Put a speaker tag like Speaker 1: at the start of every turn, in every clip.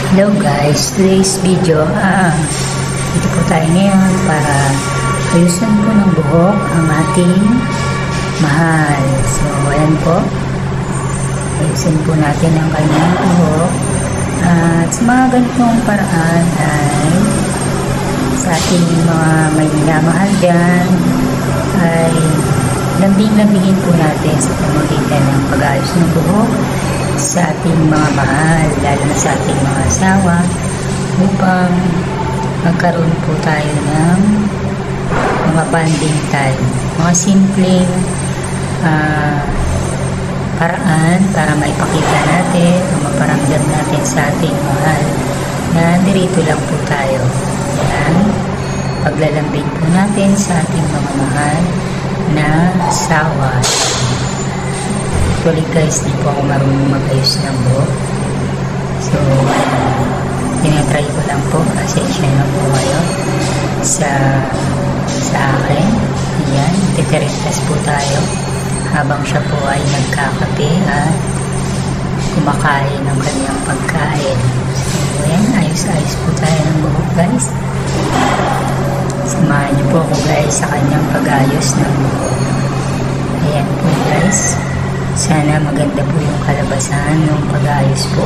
Speaker 1: Hello guys, today's video dito po tayo ngayon para ayusin po ng buhok ang ating mahal. So ayan po, ayusin po natin ang kanyang buhok at sa mga ganitong paraan ay sa ating mga may minamahal dyan ay lambing-lambingin po natin sa pamamagitan ng pag-ayos ng buhok sa ating mga mahal, lalo na sa ating mga asawa, upang magkaroon po tayo ng mga bonding time, mga simpleng paraan para maipakita natin o maparamdam natin sa ating mahal na nandito lang po tayo. Yan, paglalambing po natin sa ating mga mahal na asawa. Actually guys, di po ako marunong mag-ayos ng buhok. So, tinatry ko lang po. Pasensya na po kayo sa akin. Ayan, titirintas po tayo habang siya po ay nagkakape at kumakain ng kanyang pagkain. So, ayan, ayos-ayos po tayo ng buhok guys. Samahan niyo po ako guys sa kanyang pag-ayos ng buhok. Ayan po guys. Sana maganda po yung kalabasan ng pag-ayos po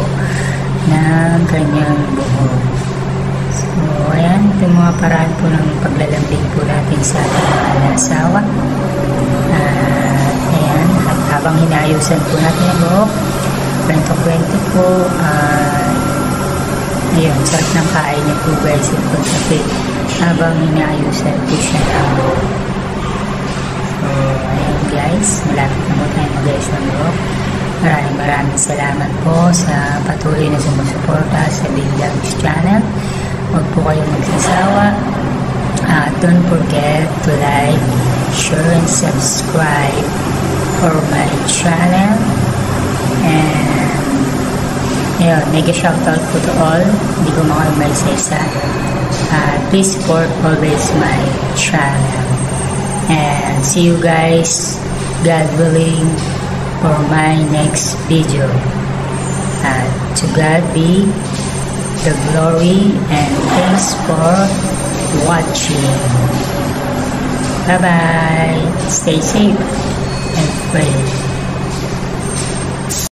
Speaker 1: ng kanyang buhok. So, ayan, ito yung mga paraan po ng paglalambing po natin sa ating mahal na asawa. Ayan, at habang hinayusan po natin ang buhok, kwento-kwento po, ayun, sarap ng kain niya po guys, yung pagkape, habang hinayusan po siya ng buhok. So, ayan guys, malapit na po tayo mag-ayos ng buhok. Maraming salamat po sa patuloy na sumusuporta sa Big Vlogs channel. Huwag po kayong magsasawa. Don't forget to like, share, and subscribe for my channel. And ayun, mega shoutout po to all. Hindi ko makamay sa isa. Please support always my channel. And see you guys, God willing, for my next video. To God be the glory, and thanks for watching. Bye bye. Stay safe and pray.